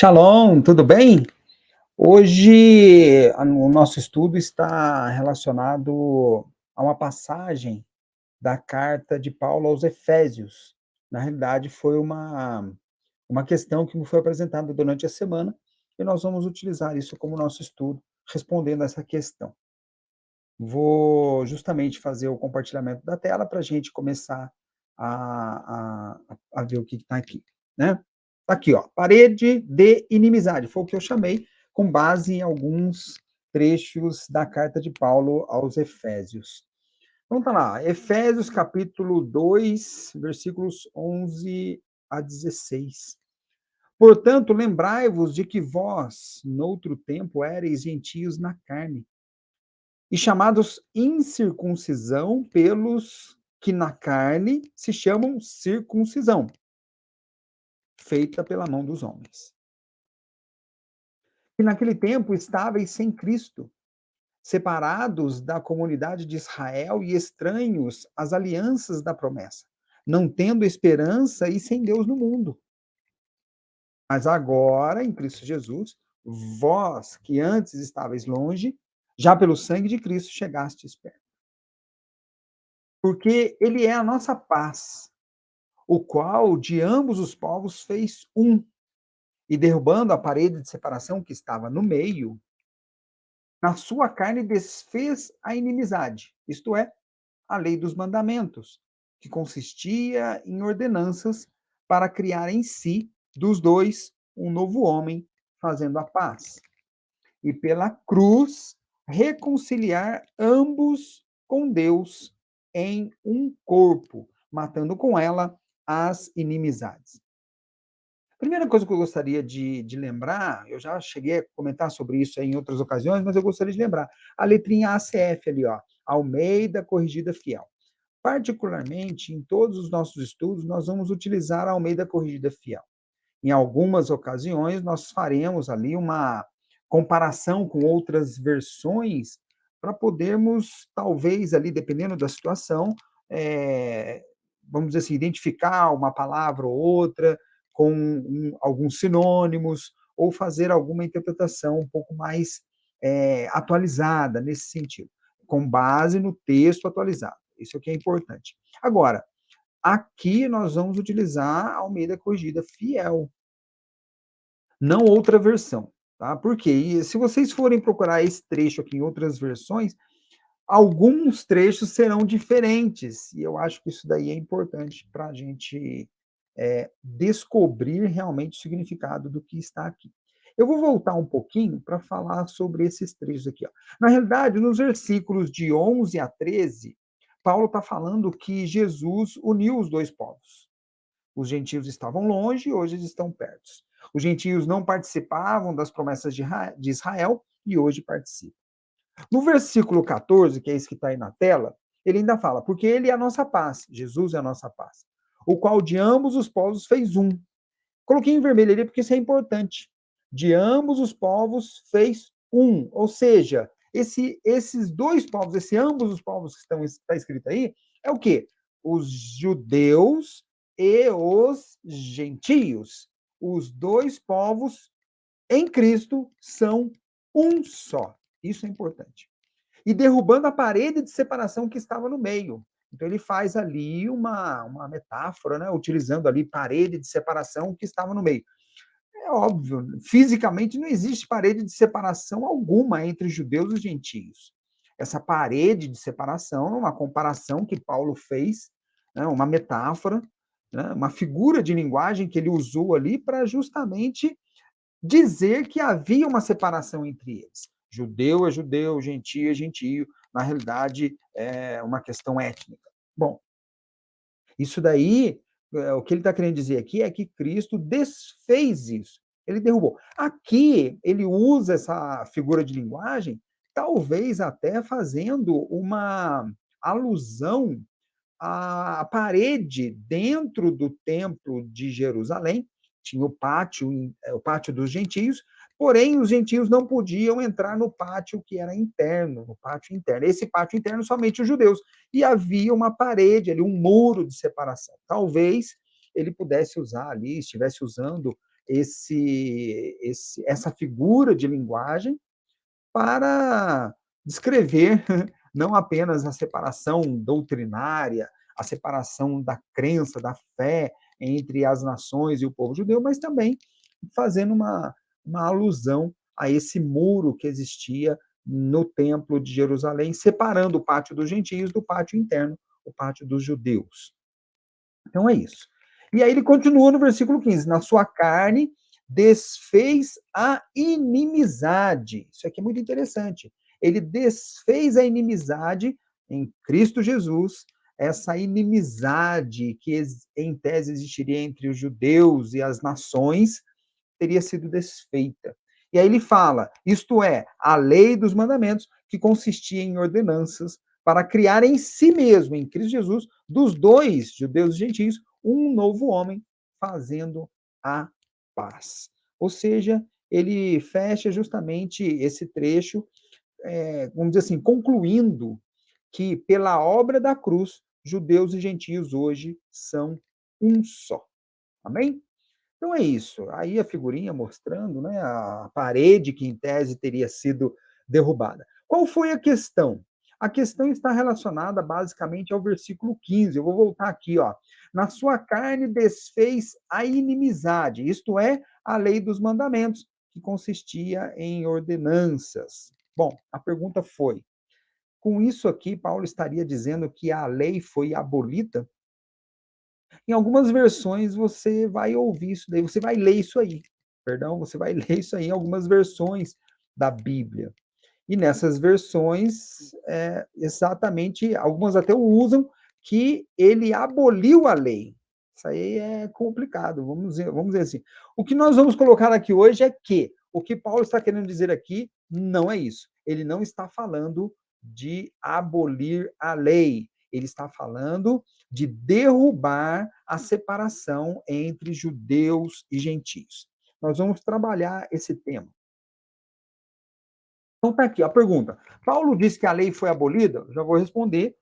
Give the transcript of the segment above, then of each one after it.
Shalom, tudo bem? Hoje, o nosso estudo está relacionado a uma passagem da carta de Paulo aos Efésios. Na realidade, foi uma questão que me foi apresentada durante a semana e nós vamos utilizar isso como nosso estudo, respondendo essa questão. Vou justamente fazer o compartilhamento da tela para a gente começar a ver o que está aqui, né? Tá aqui, ó, parede de inimizade, foi o que eu chamei, com base em alguns trechos da carta de Paulo aos Efésios. Então tá lá, Efésios capítulo 2, versículos 11 a 16. Portanto, lembrai-vos de que vós, noutro tempo, éreis gentios na carne, e chamados incircuncisão pelos que na carne se chamam circuncisão, feita pela mão dos homens. E naquele tempo estáveis sem Cristo, separados da comunidade de Israel e estranhos às alianças da promessa, não tendo esperança e sem Deus no mundo. Mas agora, em Cristo Jesus, vós que antes estáveis longe, já pelo sangue de Cristo chegastes perto. Porque ele é a nossa paz, o qual de ambos os povos fez um, e derrubando a parede de separação que estava no meio, na sua carne desfez a inimizade, isto é, a lei dos mandamentos, que consistia em ordenanças para criar em si, dos dois, um novo homem, fazendo a paz. E pela cruz, reconciliar ambos com Deus em um corpo, matando com ela as inimizades. Primeira coisa que eu gostaria de lembrar, eu já cheguei a comentar sobre isso em outras ocasiões, mas eu gostaria de lembrar, a letrinha ACF ali, ó, Almeida Corrigida Fiel. Particularmente, em todos os nossos estudos, nós vamos utilizar a Almeida Corrigida Fiel. Em algumas ocasiões, nós faremos ali uma comparação com outras versões para podermos, talvez, ali, dependendo da situação, vamos dizer assim, identificar uma palavra ou outra com alguns sinônimos ou fazer alguma interpretação um pouco mais atualizada nesse sentido, com base no texto atualizado. Isso é o que é importante. Agora, aqui nós vamos utilizar a Almeida Corrigida Fiel, não outra versão, tá? Por quê? E se vocês forem procurar esse trecho aqui em outras versões, alguns trechos serão diferentes, e eu acho que isso daí é importante para a gente descobrir realmente o significado do que está aqui. Eu vou voltar um pouquinho para falar sobre esses trechos aqui. Ó. Na realidade, nos versículos de 11 a 13, Paulo está falando que Jesus uniu os dois povos. Os gentios estavam longe, hoje eles estão perto. Os gentios não participavam das promessas de Israel e hoje participam. No versículo 14, que é esse que está aí na tela, ele ainda fala, porque ele é a nossa paz, Jesus é a nossa paz, o qual de ambos os povos fez um. Coloquei em vermelho ali porque isso é importante. De ambos os povos fez um, ou seja, esses dois povos, ambos os povos que está escrito aí, é o quê? Os judeus e os gentios. Os dois povos em Cristo são um só. Isso é importante. E derrubando a parede de separação que estava no meio. Então, ele faz ali uma metáfora, né, utilizando ali parede de separação que estava no meio. É óbvio, fisicamente não existe parede de separação alguma entre judeus e gentios. Essa parede de separação é uma comparação que Paulo fez, né, uma metáfora, né, uma figura de linguagem que ele usou ali para justamente dizer que havia uma separação entre eles. Judeu é judeu, gentio é gentio, na realidade é uma questão étnica. Bom, isso daí, o que ele está querendo dizer aqui é que Cristo desfez isso, ele derrubou. Aqui, ele usa essa figura de linguagem, talvez até fazendo uma alusão à parede dentro do templo de Jerusalém, tinha o pátio dos gentios, porém os gentios não podiam entrar no pátio que era interno, no pátio interno. Esse pátio interno somente os judeus. E havia uma parede ali, um muro de separação. Talvez ele pudesse usar ali, estivesse usando essa figura de linguagem para descrever não apenas a separação doutrinária, a separação da crença, da fé entre as nações e o povo judeu, mas também fazendo uma alusão a esse muro que existia no templo de Jerusalém, separando o pátio dos gentios do pátio interno, o pátio dos judeus. Então é isso. E aí ele continua no versículo 15: na sua carne desfez a inimizade. Isso aqui é muito interessante. Ele desfez a inimizade em Cristo Jesus, essa inimizade que em tese existiria entre os judeus e as nações, teria sido desfeita. E aí ele fala, isto é, a lei dos mandamentos, que consistia em ordenanças, para criar em si mesmo, em Cristo Jesus, dos dois, judeus e gentios, um novo homem, fazendo a paz. Ou seja, ele fecha justamente esse trecho, vamos dizer assim, concluindo que pela obra da cruz, judeus e gentios hoje são um só. Amém? Então é isso. Aí a figurinha mostrando, né, a parede que em tese teria sido derrubada. Qual foi a questão? A questão está relacionada basicamente ao versículo 15. Eu vou voltar aqui, ó. Na sua carne desfez a inimizade, isto é, a lei dos mandamentos, que consistia em ordenanças. Bom, a pergunta foi: com isso aqui, Paulo estaria dizendo que a lei foi abolida? Em algumas versões você vai ouvir isso daí, você vai ler isso aí, perdão, você vai ler isso aí em algumas versões da Bíblia. E nessas versões, exatamente, algumas até usam que ele aboliu a lei. Isso aí é complicado, vamos dizer assim. O que nós vamos colocar aqui hoje é que o que Paulo está querendo dizer aqui não é isso. Ele não está falando de abolir a lei. Ele está falando de derrubar a separação entre judeus e gentios. Nós vamos trabalhar esse tema. Então está aqui a pergunta. Paulo disse que a lei foi abolida? Já vou responder.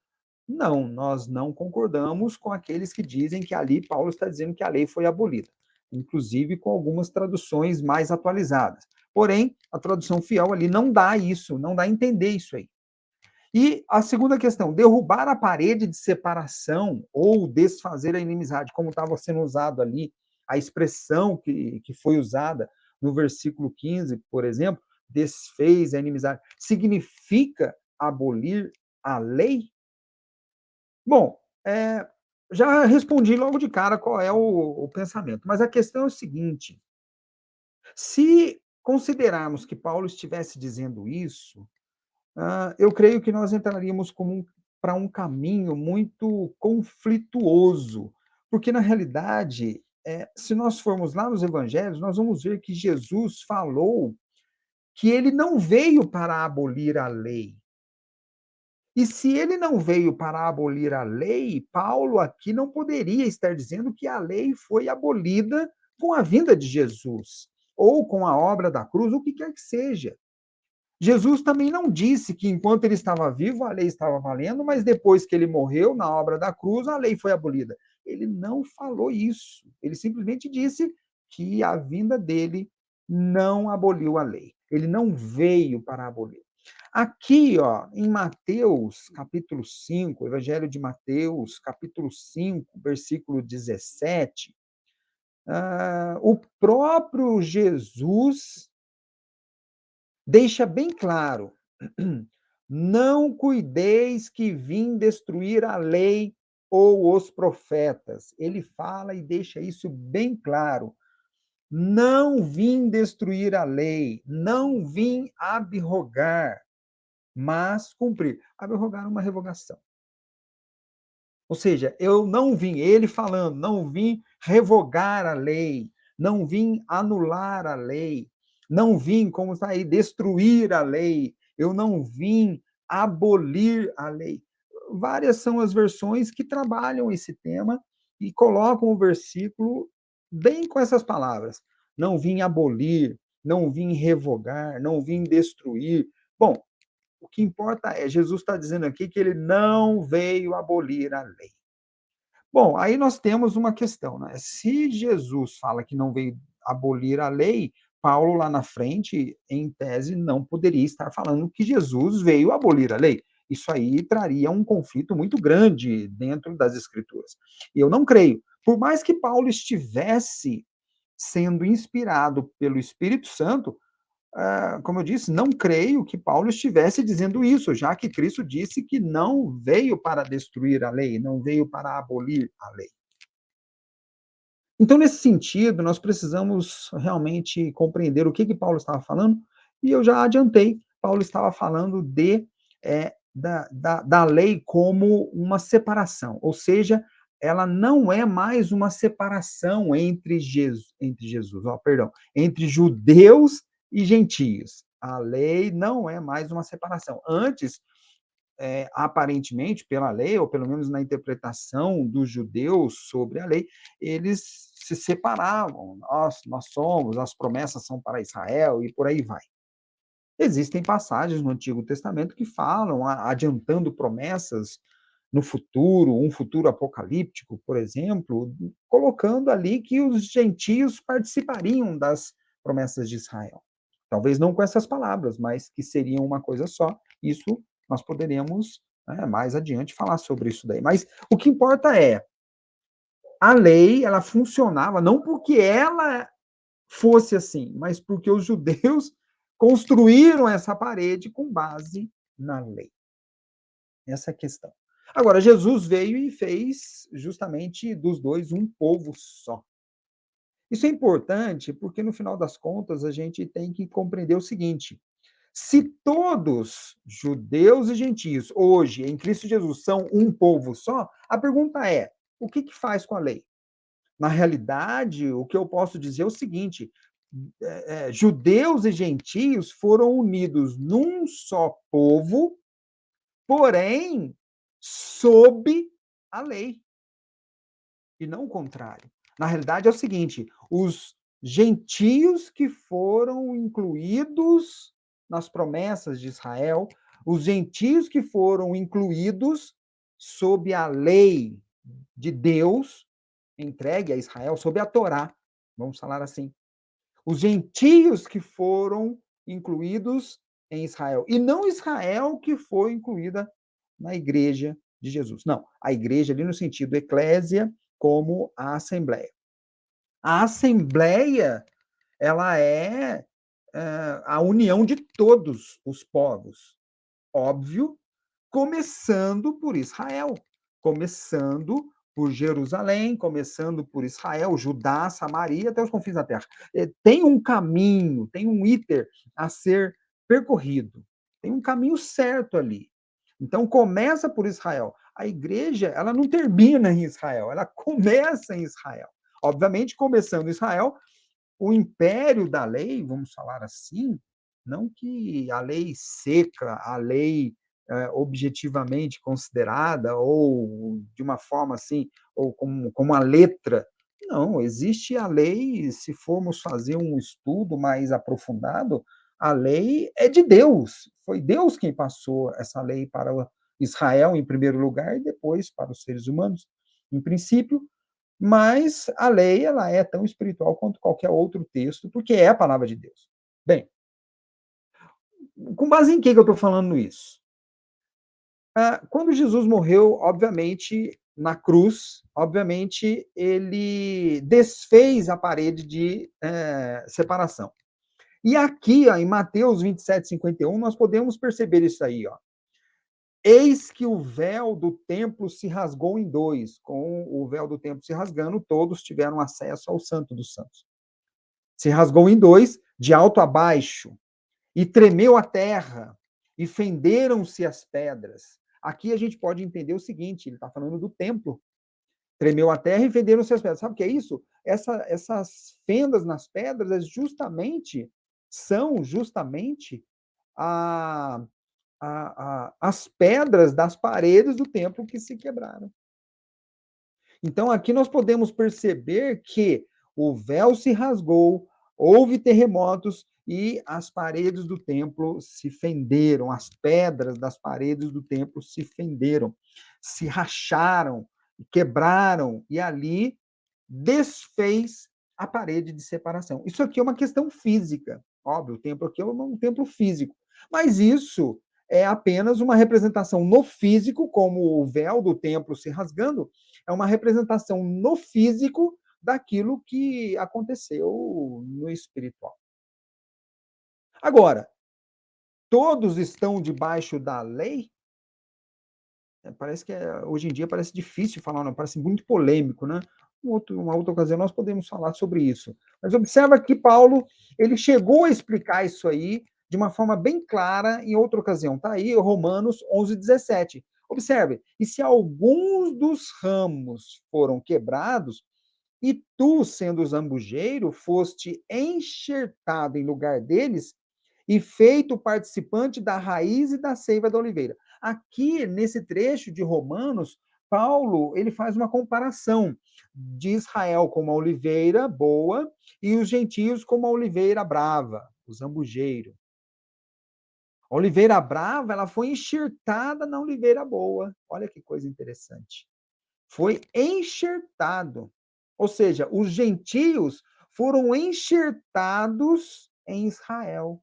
Não, nós não concordamos com aqueles que dizem que ali Paulo está dizendo que a lei foi abolida, inclusive com algumas traduções mais atualizadas. Porém, a tradução fiel ali não dá isso, não dá a entender isso aí. E a segunda questão, derrubar a parede de separação ou desfazer a inimizade, como estava sendo usado ali, a expressão que foi usada no versículo 15, por exemplo, desfez a inimizade, significa abolir a lei? Bom, já respondi logo de cara qual é o pensamento, mas a questão é o seguinte: se considerarmos que Paulo estivesse dizendo isso, eu creio que nós entraríamos para um caminho muito conflituoso, porque na realidade, se nós formos lá nos evangelhos, nós vamos ver que Jesus falou que ele não veio para abolir a lei. E se ele não veio para abolir a lei, Paulo aqui não poderia estar dizendo que a lei foi abolida com a vinda de Jesus, ou com a obra da cruz, o que quer que seja. Jesus também não disse que enquanto ele estava vivo a lei estava valendo, mas depois que ele morreu na obra da cruz, a lei foi abolida. Ele não falou isso. Ele simplesmente disse que a vinda dele não aboliu a lei. Ele não veio para abolir. Aqui, ó, em Mateus, capítulo 5, Evangelho de Mateus, capítulo 5, versículo 17, o próprio Jesus deixa bem claro: não cuideis que vim destruir a lei ou os profetas. Ele fala e deixa isso bem claro. Não vim destruir a lei, não vim abrogar, mas cumprir. Abrogar é uma revogação. Ou seja, eu não vim, ele falando, não vim revogar a lei, não vim anular a lei, não vim, como está aí, destruir a lei, eu não vim abolir a lei. Várias são as versões que trabalham esse tema e colocam o versículo bem com essas palavras. Não vim abolir, não vim revogar, não vim destruir. Bom, o que importa é, Jesus está dizendo aqui que ele não veio abolir a lei. Bom, aí nós temos uma questão, né? Se Jesus fala que não veio abolir a lei, Paulo lá na frente, em tese, não poderia estar falando que Jesus veio abolir a lei. Isso aí traria um conflito muito grande dentro das Escrituras. E eu não creio. Por mais que Paulo estivesse sendo inspirado pelo Espírito Santo, como eu disse, não creio que Paulo estivesse dizendo isso, já que Cristo disse que não veio para destruir a lei, não veio para abolir a lei. Então, nesse sentido, nós precisamos realmente compreender o que Paulo estava falando, e eu já adiantei, Paulo estava falando da lei como uma separação, ou seja, ela não é mais uma separação entre judeus e gentios. A lei não é mais uma separação. Antes, aparentemente, pela lei, ou pelo menos na interpretação dos judeus sobre a lei, eles se separavam. Nós somos, as promessas são para Israel e por aí vai. Existem passagens no Antigo Testamento que falam, adiantando promessas no futuro, um futuro apocalíptico, por exemplo, colocando ali que os gentios participariam das promessas de Israel. Talvez não com essas palavras, mas que seriam uma coisa só. Isso nós poderíamos, mais adiante falar sobre isso daí. Mas o que importa é, a lei, ela funcionava não porque ela fosse assim, mas porque os judeus construíram essa parede com base na lei. Essa é a questão. Agora, Jesus veio e fez justamente dos dois um povo só. Isso é importante porque, no final das contas, a gente tem que compreender o seguinte: se todos, judeus e gentios, hoje, em Cristo Jesus, são um povo só, a pergunta é: o que faz com a lei? Na realidade, o que eu posso dizer é o seguinte: judeus e gentios foram unidos num só povo, porém, sob a lei, e não o contrário. Na realidade, é o seguinte: os gentios que foram incluídos nas promessas de Israel, os gentios que foram incluídos sob a lei de Deus, entregue a Israel, sob a Torá, vamos falar assim. Os gentios que foram incluídos em Israel. E não Israel que foi incluída na igreja de Jesus. Não, a igreja ali no sentido eclésia, como a assembleia. A assembleia, ela é a união de todos os povos. Óbvio, começando por Israel, começando por Jerusalém, começando por Israel, Judá, Samaria, até os confins da terra. Tem um caminho, tem um iter a ser percorrido, tem um caminho certo ali. Então, começa por Israel. A igreja, ela não termina em Israel, ela começa em Israel. Obviamente, começando em Israel, o império da lei, vamos falar assim, não que a lei seca, a lei objetivamente considerada, ou de uma forma assim, ou como a letra. Não, existe a lei, se formos fazer um estudo mais aprofundado, a lei é de Deus. Foi Deus quem passou essa lei para Israel, em primeiro lugar, e depois para os seres humanos. Em princípio, mas a lei, ela é tão espiritual quanto qualquer outro texto, porque é a palavra de Deus. Bem, com base em que eu estou falando isso? Quando Jesus morreu, obviamente, na cruz, obviamente, ele desfez a parede de separação. E aqui, ó, em Mateus 27:51, nós podemos perceber isso aí, ó. Eis que o véu do templo se rasgou em dois. Com o véu do templo se rasgando, todos tiveram acesso ao Santo dos Santos. Se rasgou em dois, de alto a baixo, e tremeu a terra, e fenderam-se as pedras. Aqui a gente pode entender o seguinte: ele está falando do templo. Tremeu a terra e fenderam-se as pedras. Sabe o que é isso? Essas fendas nas pedras são justamente a, as pedras das paredes do templo que se quebraram. Então, aqui nós podemos perceber que o véu se rasgou, houve terremotos e as paredes do templo se fenderam, as pedras das paredes do templo se fenderam, se racharam, quebraram, e ali desfez a parede de separação. Isso aqui é uma questão física, óbvio, o templo aqui é um templo físico, mas isso é apenas uma representação no físico, como o véu do templo se rasgando, é uma representação no físico daquilo que aconteceu no espiritual. Agora, todos estão debaixo da lei? Parece que hoje em dia parece difícil falar, não, parece muito polêmico, né? Uma outra ocasião nós podemos falar sobre isso. Mas observa que Paulo, ele chegou a explicar isso aí de uma forma bem clara em outra ocasião. Está aí, Romanos 11:17. Observe, e se alguns dos ramos foram quebrados, e tu, sendo zambujeiro, foste enxertado em lugar deles e feito participante da raiz e da seiva da oliveira. Aqui, nesse trecho de Romanos, Paulo, ele faz uma comparação de Israel como a oliveira boa e os gentios como a oliveira brava, o zambujeiro. A oliveira brava, ela foi enxertada na oliveira boa. Olha que coisa interessante. Foi enxertado. Ou seja, os gentios foram enxertados em Israel.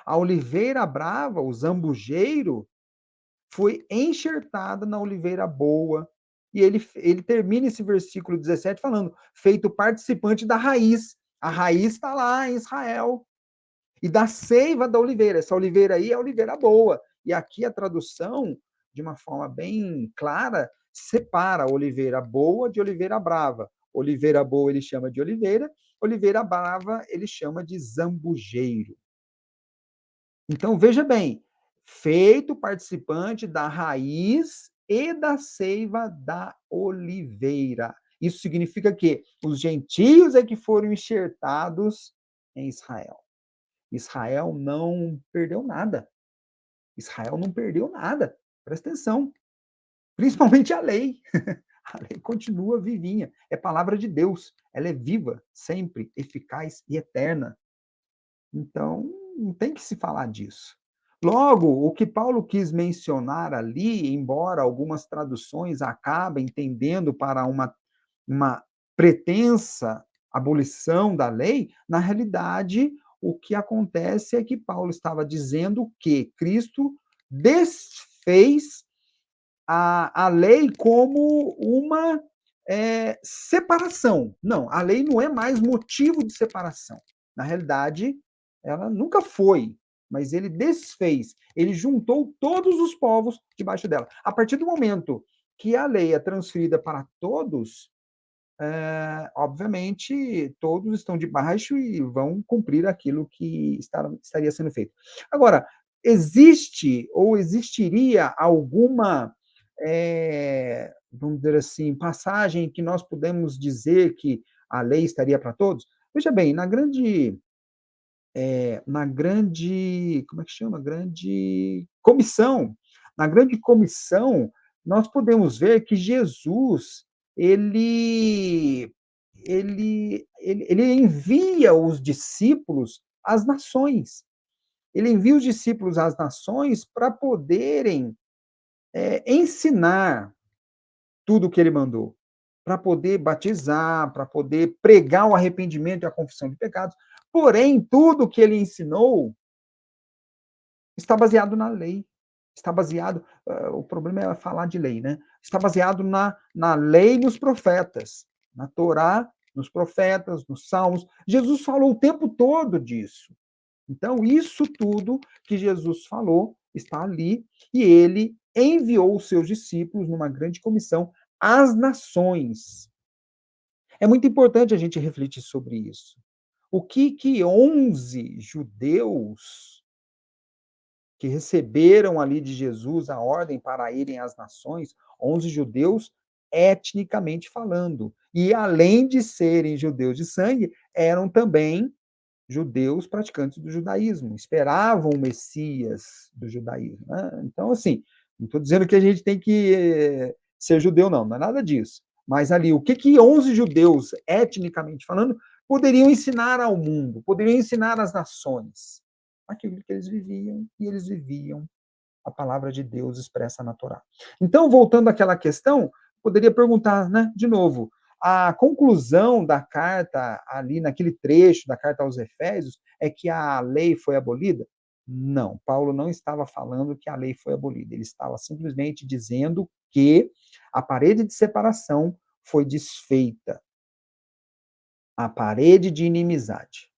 A oliveira brava, o zambujeiro, foi enxertada na oliveira boa. E ele termina esse versículo 17 falando: feito participante da raiz. A raiz está lá em Israel. E da seiva da oliveira. Essa oliveira aí é a oliveira boa. E aqui a tradução, de uma forma bem clara, separa a oliveira boa de oliveira brava. Oliveira boa ele chama de oliveira brava ele chama de zambujeiro. Então, veja bem, feito participante da raiz e da seiva da oliveira. Isso significa que os gentios é que foram enxertados em Israel. Israel não perdeu nada. Israel não perdeu nada. Presta atenção. Principalmente a lei. A lei continua vivinha. É palavra de Deus. Ela é viva, sempre, eficaz e eterna. Então, não tem que se falar disso. Logo, o que Paulo quis mencionar ali, embora algumas traduções acabem tendendo para uma pretensa abolição da lei, na realidade, o que acontece é que Paulo estava dizendo que Cristo desfez a lei como uma separação. Não, a lei não é mais motivo de separação. Na realidade, ela nunca foi, mas ele desfez, ele juntou todos os povos debaixo dela. A partir do momento que a lei é transferida para todos, obviamente, todos estão debaixo e vão cumprir aquilo que estaria sendo feito. Agora, existe ou existiria alguma, vamos dizer assim, passagem que nós podemos dizer que a lei estaria para todos? Veja bem, como é que chama? Grande comissão. Na grande comissão, nós podemos ver que Jesus, ele ele envia os discípulos às nações. Ele envia os discípulos às nações para poderem, ensinar tudo o que ele mandou, para poder batizar, para poder pregar o arrependimento e a confissão de pecados. Porém, tudo que ele ensinou está baseado na lei. Está baseado, o problema é falar de lei, né? Está baseado na lei e nos profetas, na Torá, nos profetas, nos salmos. Jesus falou o tempo todo disso. Então, isso tudo que Jesus falou está ali e ele enviou os seus discípulos numa grande comissão às nações. É muito importante a gente refletir sobre isso. O que 11 judeus que receberam ali de Jesus a ordem para irem às nações, 11 judeus etnicamente falando. E além de serem judeus de sangue, eram também judeus praticantes do judaísmo, esperavam o Messias do judaísmo. Né? Então, assim, não estou dizendo que a gente tem que ser judeu, não, não é nada disso. Mas ali, o que 11 judeus, etnicamente falando, poderiam ensinar ao mundo, poderiam ensinar às nações? Aquilo que eles viviam, e eles viviam a palavra de Deus expressa na Torá. Então, voltando àquela questão, poderia perguntar, né, de novo, a conclusão da carta, ali naquele trecho da carta aos Efésios, é que a lei foi abolida? Não, Paulo não estava falando que a lei foi abolida, ele estava simplesmente dizendo que a parede de separação foi desfeita, a parede de inimizade,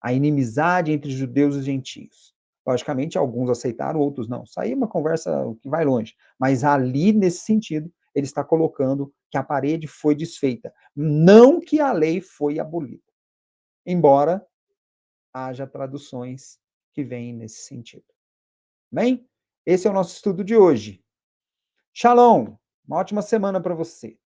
a inimizade entre judeus e gentios. Logicamente, alguns aceitaram, outros não. Isso aí é uma conversa que vai longe. Mas ali, nesse sentido, ele está colocando que a parede foi desfeita. Não que a lei foi abolida. Embora haja traduções que vêm nesse sentido. Bem, esse é o nosso estudo de hoje. Shalom! Uma ótima semana para você.